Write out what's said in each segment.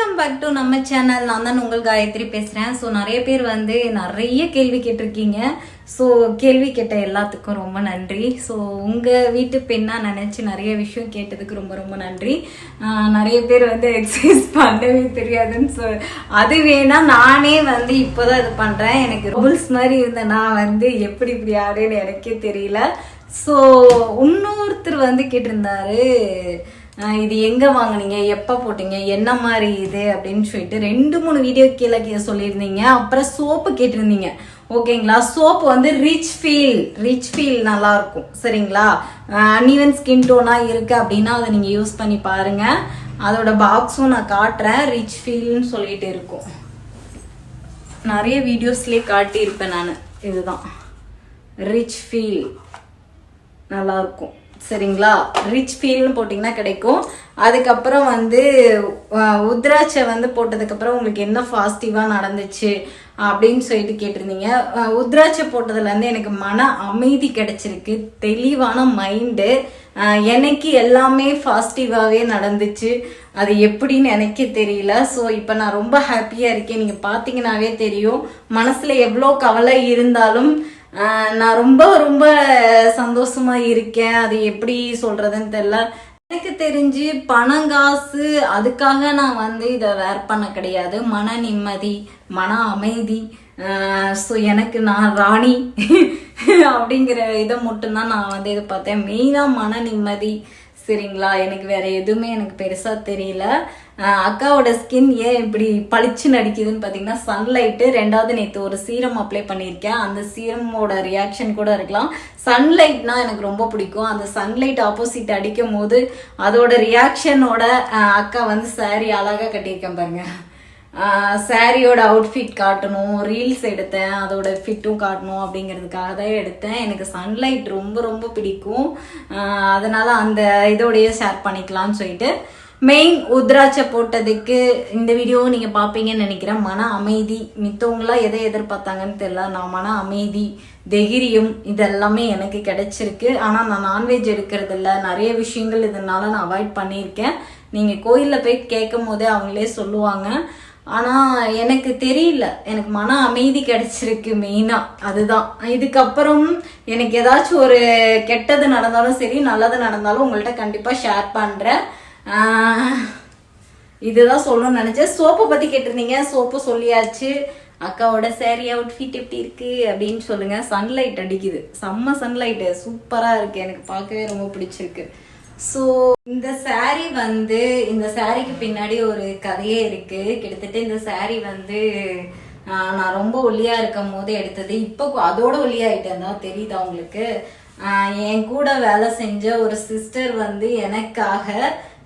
Welcome back to நம்ம channel. நான் தான் உங்கள் காயத்ரி பேசுகிறேன். ஸோ நிறைய பேர் வந்து நிறைய கேள்வி கேட்டிருக்கீங்க. ஸோ கேள்வி கேட்ட எல்லாத்துக்கும் ரொம்ப நன்றி. ஸோ உங்கள் வீட்டு பெண்ணாக நினச்சி நிறைய விஷயம் கேட்டதுக்கு ரொம்ப ரொம்ப நன்றி. நிறைய பேர் வந்து எக்ஸசைஸ் பண்ணவே தெரியாதுன்னு அது வேணா நானே வந்து இப்போதான் இது பண்ணுறேன். எனக்கு ரூல்ஸ் மாதிரி இருந்த நான் வந்து எப்படி இப்படி ஆடுன்னு எனக்கே தெரியல. ஸோ இன்னொருத்தர் வந்து கேட்டிருந்தாரு, இது எங்கே வாங்கினீங்க, எப்போ போட்டீங்க, என்ன மாதிரி இது அப்படின்னு சொல்லிட்டு 2-3 வீடியோ கீழே சொல்லியிருந்தீங்க. அப்புறம் சோப்பு கேட்டிருந்தீங்க. ஓகேங்களா, சோப்பு வந்து ரிச் ஃபீல் நல்லா இருக்கும். சரிங்களா, அன்இவன் ஸ்கின் டோனாக இருக்கு அப்படின்னா அதை நீங்கள் யூஸ் பண்ணி பாருங்க. அதோட பாக்ஸும் நான் காட்டுறேன். ரிச் ஃபீல்னு சொல்லிட்டு இருக்கும். நிறைய வீடியோஸ்லேயே காட்டியிருப்பேன் நான். இதுதான் ரிச் ஃபீல், நல்லா இருக்கும். சரிங்களா, ரிச் ஃபீல்னு போட்டிங்கன்னா கிடைக்கும். அதுக்கப்புறம் வந்து உத்ராட்சை வந்து போட்டதுக்கப்புறம் உங்களுக்கு என்ன பாசிட்டிவாக நடந்துச்சு அப்படின்னு சொல்லிட்டு கேட்டிருந்தீங்க. உத்ராட்சை போட்டதுலேருந்து எனக்கு மன அமைதி கிடைச்சிருக்கு, தெளிவான மைண்டு. எனக்கு எல்லாமே பாசிட்டிவாகவே நடந்துச்சு. அது எப்படின்னு எனக்கே தெரியல. ஸோ இப்போ நான் ரொம்ப ஹாப்பியாக இருக்கேன். நீங்கள் பார்த்தீங்கன்னாவே தெரியும் மனசில் எவ்வளோ கவலை இருந்தாலும் நான் ரொம்ப ரொம்ப சந்தோஷமா இருக்கேன். அது எப்படி சொல்றதுன்னு தெரியல. எனக்கு தெரிஞ்சு பணம் காசு அதுக்காக நான் வந்து இதை வேர் பண்ண கிடையாது. மன நிம்மதி, மன அமைதி. ஸோ எனக்கு நான் ராணி அப்படிங்கிற இதை மட்டும்தான் நான் வந்து இது பார்த்தேன். மெயினாக மன நிம்மதி. சரிங்களா, எனக்கு வேற எதுவுமே எனக்கு பெருசா தெரியல. அக்காவோட ஸ்கின் ஏன் இப்படி பளிச்சு நடிக்குதுன்னு பார்த்தீங்கன்னா சன்லைட்டு. 2வது நேற்று ஒரு சீரம் அப்ளை பண்ணியிருக்கேன். அந்த சீரமோட ரியாக்ஷன் கூட இருக்கலாம். சன்லைட்னா எனக்கு ரொம்ப பிடிக்கும். அந்த சன்லைட் ஆப்போசிட் அடிக்கும் போது அதோட ரியாக்ஷனோட அக்கா வந்து சாரி அழகாக கட்டியிருக்கேன் பாருங்க. சாரியோட அவுட்ஃபிட் காட்டணும், ரீல்ஸ் எடுத்தேன், அதோட ஃபிட்டும் காட்டணும் அப்படிங்கிறதுக்காக தான் எடுத்தேன். எனக்கு சன்லைட் ரொம்ப ரொம்ப பிடிக்கும். அதனால அந்த இதோடைய ஷேர் பண்ணிக்கலாம்னு சொல்லிட்டு மெயின் உத்ராட்சை போட்டதுக்கு இந்த வீடியோ நீங்கள் பார்ப்பீங்கன்னு நினைக்கிறேன். மன அமைதி. மித்தவங்களாம் எதை எதிர்பார்த்தாங்கன்னு தெரியல. நான் மன அமைதி, தைரியம் இதெல்லாமே எனக்கு கிடைச்சிருக்கு. ஆனால் நான் நான்வெஜ் எடுக்கிறது இல்லை. நிறைய விஷயங்கள் இதனால நான் அவாய்ட் பண்ணியிருக்கேன். நீங்கள் கோயிலில் போய் கேட்கும் போதே அவங்களே சொல்லுவாங்க. ஆனால் எனக்கு தெரியல, எனக்கு மன அமைதி கிடைச்சிருக்கு மெயினாக. அதுதான். இதுக்கப்புறம் எனக்கு ஏதாச்சும் ஒரு கெட்டது நடந்தாலும் சரி, நல்லது நடந்தாலும் உங்கள்கிட்ட கண்டிப்பாக ஷேர் பண்ணுறேன். இதுதான் சொல்லணும்னு நினச்சேன். சோப்பை பற்றி கேட்டிருந்தீங்க, சோப்பு சொல்லியாச்சு. அக்காவோட சேரீ அவுட்ஃபிட் எப்படி இருக்கு அப்படின்னு சொல்லுங்க. சன்லைட் அடிக்குது, செம்ம சன்லைட்டு, சூப்பராக இருக்கு. எனக்கு பார்க்கவே ரொம்ப பிடிச்சிருக்கு. ஸோ இந்த சாரீ வந்து, இந்த சாரீக்கு பின்னாடி ஒரு கதையே இருக்கு. கிட்டத்தட்ட இந்த சாரீ வந்து நான் ரொம்ப ஒல்லியா இருக்கும் போது எடுத்தது. இப்போ அதோட ஒல்லியாயிட்டேன் தான் தெரியுதா உங்களுக்கு. என் கூட வேலை செஞ்ச ஒரு சிஸ்டர் வந்து எனக்காக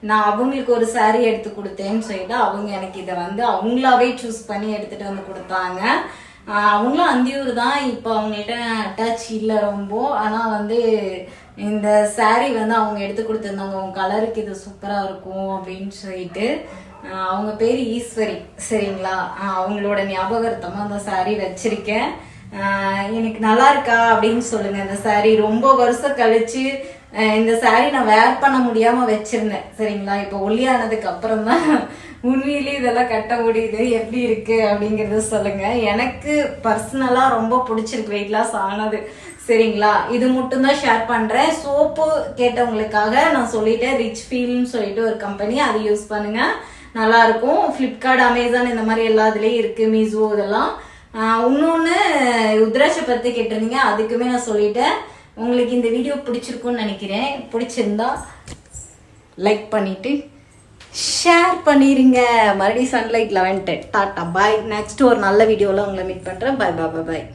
நான் அவங்களுக்கு ஒரு சாரீ எடுத்து கொடுத்தேன்னு சொல்லிட்டு அவங்க எனக்கு இதை வந்து அவங்களாவே சூஸ் பண்ணி எடுத்துட்டு வந்து கொடுத்தாங்க. அவங்களும் அந்தியூர் தான். இப்போ அவங்கள்ட்ட அட்டாச் இல்லை ரொம்ப. ஆனால் வந்து இந்த சாரீ வந்து அவங்க எடுத்து கொடுத்துருந்தாங்க. அவங்க கலருக்கு இது சூப்பராக இருக்கும் அப்படின்னு சொல்லிட்டு. அவங்க பேர் ஈஸ்வரி. சரிங்களா, அவங்களோட ஞாபகார்த்தமாக அந்த சாரீ வச்சிருக்கேன். எனக்கு நல்லா இருக்கா அப்படின்னு சொல்லுங்க. இந்த சாரீ ரொம்ப வருஷம் கழிச்சு இந்த சாரீ நான் வேர் பண்ண முடியாம வச்சிருந்தேன். சரிங்களா, இப்போ ஒல்லியானதுக்கு அப்புறம் தான் உண்மையிலேயே இதெல்லாம் கட்ட முடியுது. எப்படி இருக்கு அப்படிங்கறத சொல்லுங்க. எனக்கு பர்சனலா ரொம்ப பிடிச்சிருக்கு வெயிட் லாஸ் ஆனது. சரிங்களா, இது மட்டும் தான் ஷேர் பண்றேன். சோப்பு கேட்டவங்களுக்காக நான் சொல்லிட்டேன். ரிச் ஃபீல்னு சொல்லிட்டு ஒரு கம்பெனி, அது யூஸ் பண்ணுங்க, நல்லா இருக்கும். ஃப்ளிப்கார்ட், அமேசான் இந்த மாதிரி எல்லாத்துலயும் இருக்கு, மீஷோ இதெல்லாம். இன்னொன்று உத்ராட்சை பற்றி கேட்டிருந்தீங்க, அதுக்குமே நான் சொல்லிட்டேன். உங்களுக்கு இந்த வீடியோ பிடிச்சிருக்குன்னு நினைக்கிறேன். பிடிச்சிருந்தா லைக் பண்ணிட்டு ஷேர் பண்ணிடுங்க. மறுபடியும் சன்லைட்டில் வந்துட்டேன். டாட்டா பாய். நெக்ஸ்ட் ஒரு நல்ல வீடியோவில் உங்களை மீட் பண்ணுறேன். பாய் பாய் பாய்.